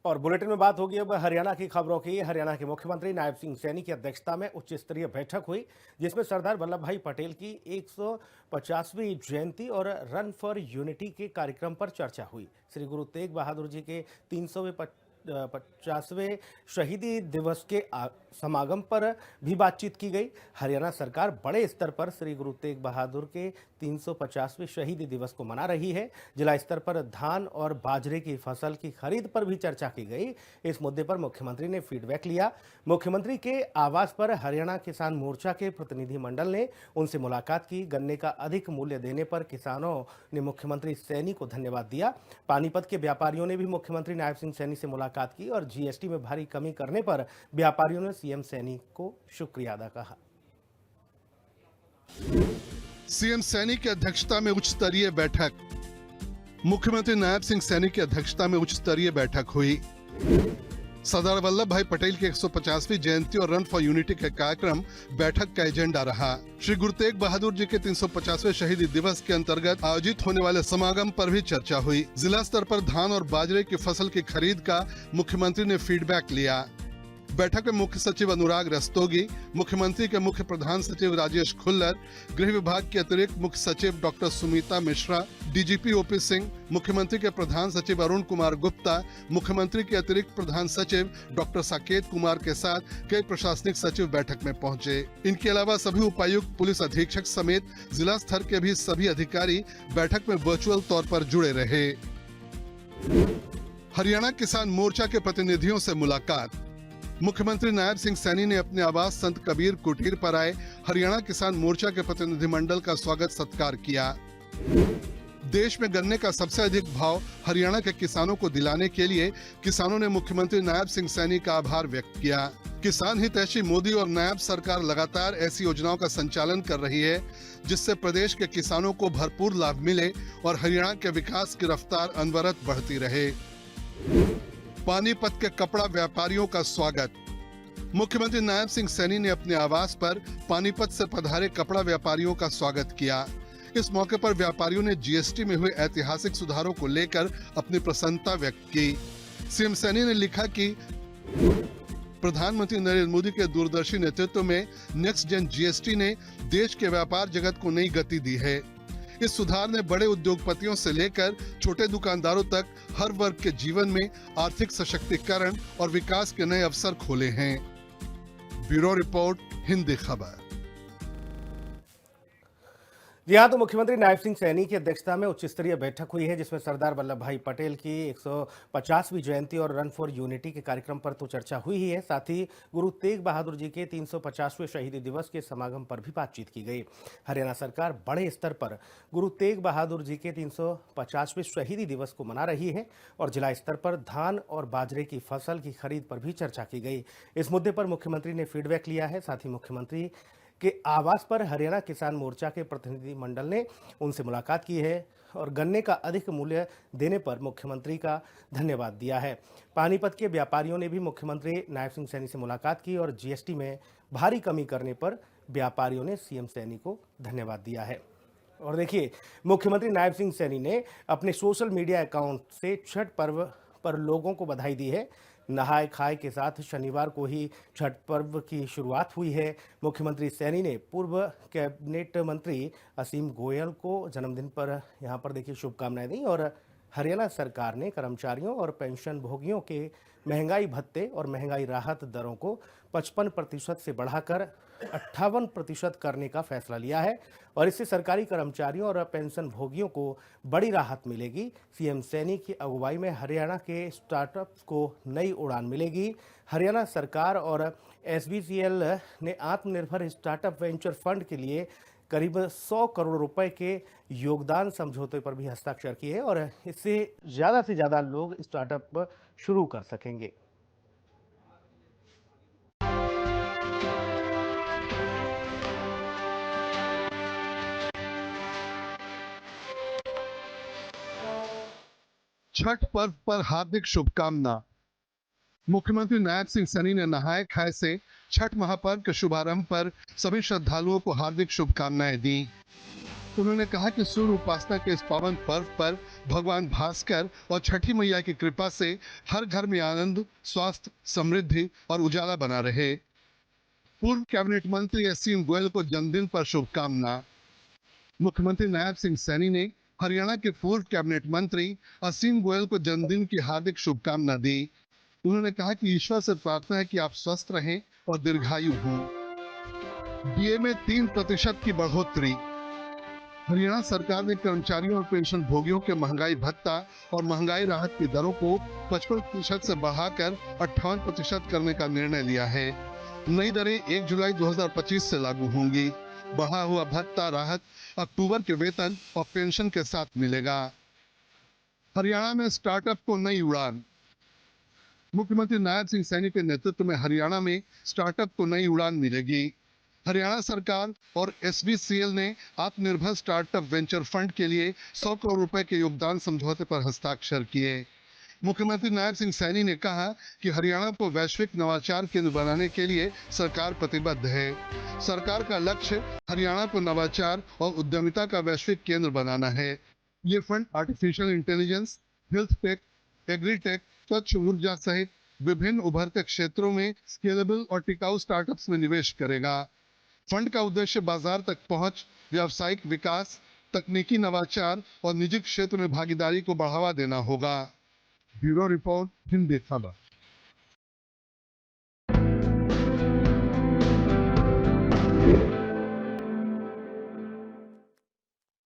और बुलेटिन में बात होगी अब हरियाणा की खबरों की। हरियाणा के मुख्यमंत्री नायब सिंह सैनी की अध्यक्षता में उच्च स्तरीय बैठक हुई, जिसमें सरदार वल्लभ भाई पटेल की 150वीं जयंती और रन फॉर यूनिटी के कार्यक्रम पर चर्चा हुई। श्री गुरु तेग बहादुर जी के 350वें शहीदी दिवस के समागम पर भी बातचीत की गई। हरियाणा सरकार बड़े स्तर पर श्री गुरु तेग बहादुर के 350वें शहीदी दिवस को मना रही है। जिला स्तर पर धान और बाजरे की फसल की खरीद पर भी चर्चा की गई। इस मुद्दे पर मुख्यमंत्री ने फीडबैक लिया। मुख्यमंत्री के आवास पर हरियाणा किसान मोर्चा के प्रतिनिधि मंडल ने उनसे मुलाकात की। गन्ने का अधिक मूल्य देने पर किसानों ने मुख्यमंत्री सैनी को धन्यवाद दिया। पानीपत के व्यापारियों ने भी मुख्यमंत्री नायब सिंह सैनी से मुलाकात की और जीएसटी में भारी कमी करने पर व्यापारियों ने सीएम सैनी को शुक्रिया अदा कहा। सीएम सैनी की अध्यक्षता में उच्च स्तरीय बैठक। मुख्यमंत्री नायब सिंह सैनी की अध्यक्षता में उच्च स्तरीय बैठक हुई। सरदार वल्लभ भाई पटेल की 150वीं जयंती और रन फॉर यूनिटी का कार्यक्रम बैठक का एजेंडा रहा। श्री गुरु तेग बहादुर जी के 350वें शहीदी दिवस के अंतर्गत आयोजित होने वाले समागम पर भी चर्चा हुई। जिला स्तर पर धान और बाजरे की फसल की खरीद का मुख्यमंत्री ने फीडबैक लिया। बैठक में मुख्य सचिव अनुराग रस्तोगी, मुख्यमंत्री के मुख्य प्रधान सचिव राजेश खुल्लर, गृह विभाग के अतिरिक्त मुख्य सचिव doctor Sumita Mishra, DGP OP Singh, मुख्यमंत्री के प्रधान सचिव अरुण कुमार गुप्ता, मुख्यमंत्री के अतिरिक्त प्रधान सचिव डॉक्टर साकेत कुमार के साथ कई प्रशासनिक सचिव बैठक में पहुंचे। इनके अलावा सभी उपायुक्त, पुलिस अधीक्षक समेत जिला स्तर के भी सभी अधिकारी बैठक में वर्चुअल तौर पर जुड़े रहे। हरियाणा किसान मोर्चा के प्रतिनिधियों से मुलाकात। मुख्यमंत्री नायब सिंह सैनी ने अपने आवास संत कबीर कुटीर पर आए हरियाणा किसान मोर्चा के प्रतिनिधिमंडल का स्वागत सत्कार किया। देश में गन्ने का सबसे अधिक भाव हरियाणा के किसानों को दिलाने के लिए किसानों ने मुख्यमंत्री नायब सिंह सैनी का आभार व्यक्त किया। किसान हितैषी मोदी और नायब सरकार लगातार ऐसी योजनाओं का संचालन कर रही है जिससे प्रदेश के किसानों को भरपूर लाभ मिले और हरियाणा के विकास की रफ्तार अनवरत बढ़ती रहे। पानीपत के कपड़ा व्यापारियों का स्वागत। मुख्यमंत्री नायब सिंह सैनी ने अपने आवास पर पानीपत से पधारे कपड़ा व्यापारियों का स्वागत किया। इस मौके पर व्यापारियों ने जीएसटी में हुए ऐतिहासिक सुधारों को लेकर अपनी प्रसन्नता व्यक्त की। सीएम सैनी ने लिखा कि प्रधानमंत्री नरेंद्र मोदी के दूरदर्शी नेतृत्व में नेक्स्ट जेन जीएसटी ने देश के व्यापार जगत को नई गति दी है। इस सुधार ने बड़े उद्योगपतियों से लेकर छोटे दुकानदारों तक हर वर्ग के जीवन में आर्थिक सशक्तिकरण और विकास के नए अवसर खोले हैं। ब्यूरो रिपोर्ट, हिंदी खबर। जी हाँ, तो मुख्यमंत्री नायब सिंह सैनी की अध्यक्षता में उच्च स्तरीय बैठक हुई है, जिसमें सरदार वल्लभ भाई पटेल की 150वीं जयंती और रन फॉर यूनिटी के कार्यक्रम पर तो चर्चा हुई ही है, साथ ही गुरु तेग बहादुर जी के 350वें शहीदी दिवस के समागम पर भी बातचीत की गई। हरियाणा सरकार बड़े स्तर पर गुरु तेग बहादुर जी के 350वें शहीदी दिवस को मना रही है और जिला स्तर पर धान और बाजरे की फसल की खरीद पर भी चर्चा की गई। इस मुद्दे पर मुख्यमंत्री ने फीडबैक लिया है। साथ ही मुख्यमंत्री के आवास पर हरियाणा किसान मोर्चा के प्रतिनिधि मंडल ने उनसे मुलाकात की है और गन्ने का अधिक मूल्य देने पर मुख्यमंत्री का धन्यवाद दिया है। पानीपत के व्यापारियों ने भी मुख्यमंत्री नायब सिंह सैनी से मुलाकात की और जीएसटी में भारी कमी करने पर व्यापारियों ने सीएम सैनी को धन्यवाद दिया है। और देखिए, मुख्यमंत्री नायब सिंह सैनी ने अपने सोशल मीडिया अकाउंट से छठ पर्व पर लोगों को बधाई दी है। नहाय खाए के साथ शनिवार को ही छठ पर्व की शुरुआत हुई है। मुख्यमंत्री सैनी ने पूर्व कैबिनेट मंत्री असीम गोयल को जन्मदिन पर यहां पर देखिए शुभकामनाएं दी और हरियाणा सरकार ने कर्मचारियों और पेंशन भोगियों के महंगाई भत्ते और महंगाई राहत दरों को 55% से बढ़ाकर 58% करने का फैसला लिया है और इससे सरकारी कर्मचारियों और पेंशन भोगियों को बड़ी राहत मिलेगी। सीएम सैनी की अगुवाई में हरियाणा के स्टार्टअप्स को नई उड़ान मिलेगी। हरियाणा सरकार और एसबीसीएल ने आत्मनिर्भर स्टार्टअप वेंचर फंड के लिए करीब 100 करोड़ रुपए के योगदान समझौते पर भी हस्ताक्षर किए हैं और इससे ज़्यादा से ज़्यादा लोग स्टार्टअप शुरू कर सकेंगे। छठ पर्व पर हार्दिक शुभकामना। मुख्यमंत्री नायब सिंह सैनी ने नहाय खाए से छठ महापर्व के शुभारंभ पर सभी श्रद्धालुओं को हार्दिक शुभकामनाएं दी। उन्होंने कहा कि सूर्य उपासना के इस पावन पर्व पर भगवान भास्कर और छठी मैया की कृपा से हर घर में आनंद, स्वास्थ्य, समृद्धि और उजाला बना रहे। पूर्व कैबिनेट मंत्री असीम गोयल को जन्मदिन पर शुभकामना। मुख्यमंत्री नायब सिंह सैनी ने हरियाणा के पूर्व कैबिनेट मंत्री असीम गोयल को जन्मदिन की हार्दिक शुभकामना दी। उन्होंने कहा कि ईश्वर से प्रार्थना है कि आप स्वस्थ रहें और दीर्घायु हों। डीए में 3% की बढ़ोतरी। हरियाणा सरकार ने कर्मचारियों और पेंशन भोगियों के महंगाई भत्ता और महंगाई राहत की दरों को 55% से बढ़ाकर 58% करने का निर्णय लिया है। नई दरें 1 जुलाई 2025 से लागू होंगी। बढ़ा हुआ भत्ता राहत अक्टूबर के वेतन और पेंशन के साथ मिलेगा। हरियाणा में स्टार्टअप को नई उड़ान। मुख्यमंत्री नायब सिंह सैनी के नेतृत्व में हरियाणा में स्टार्टअप को नई उड़ान मिलेगी। हरियाणा सरकार और एसबीसीएल ने आत्मनिर्भर स्टार्टअप वेंचर फंड के लिए 100 करोड़ रुपए के योगदान समझौते पर हस्ताक्षर किए। मुख्यमंत्री नायब सिंह सैनी ने कहा कि हरियाणा को वैश्विक नवाचार केंद्र बनाने के लिए सरकार प्रतिबद्ध है। सरकार का लक्ष्य हरियाणा को नवाचार और उद्यमिता का वैश्विक केंद्र बनाना है। ये fund artificial intelligence, health take, agritech, स्वच्छ ऊर्जा सहित विभिन्न उभरते क्षेत्रों में स्केलेबल और टिकाऊ स्टार्टअप्स में निवेश करेगा। फंड का उद्देश्य बाजार तक पहुंच, व्यावसायिक विकास, तकनीकी नवाचार और निजी क्षेत्र में भागीदारी को बढ़ावा देना होगा। ब्यूरो रिपोर्ट, हिंदी खबर।